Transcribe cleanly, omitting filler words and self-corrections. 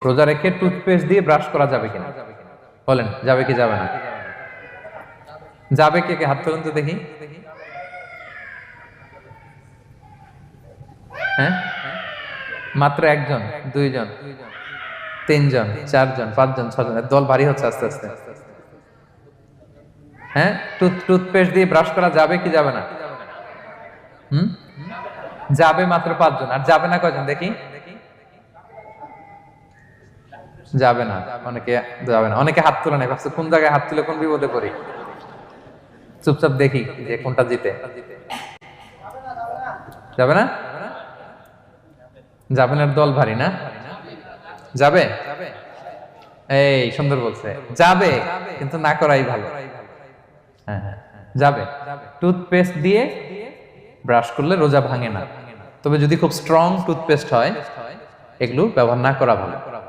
রোজা রেখে টুথপেস্ট দিয়ে ব্রাশ করা যাবে কিনা বলেন, যাবে কি যাবে না? যাবে, কে কে হাত তুলুন তো দেখি। হ্যাঁ, মাত্র একজন, দুইজন, তিনজন, চারজন, পাঁচজন, ছজন, দল ভারী হচ্ছে আস্তে আস্তে। হ্যাঁ, টুথপেস্ট দিয়ে ব্রাশ করা যাবে কি যাবে না? হুম, যাবে মাত্র পাঁচজন, আর যাবে না কয়জন দেখি? যাবে না, অনেকে যাবে না, অনেকে হাত তুলে নাই, ভাবছে কোন জায়গায় হাত তুলে কোন বিপদে পড়ি। চুপচাপ দেখি যে কোনটা জিতে। যাবে না? যাবে না, দল ভারী না? যাবে, এই সুন্দর বলছে, যাবে, কিন্তু না করাই ভালো। হ্যাঁ হ্যাঁ, যাবে। টুথপেস্ট দিয়ে ব্রাশ করলে রোজা ভাঙে না, তবে যদি খুব স্ট্রং টুথপেস্ট হয়, এগুলো ব্যবহার না করা ভালো।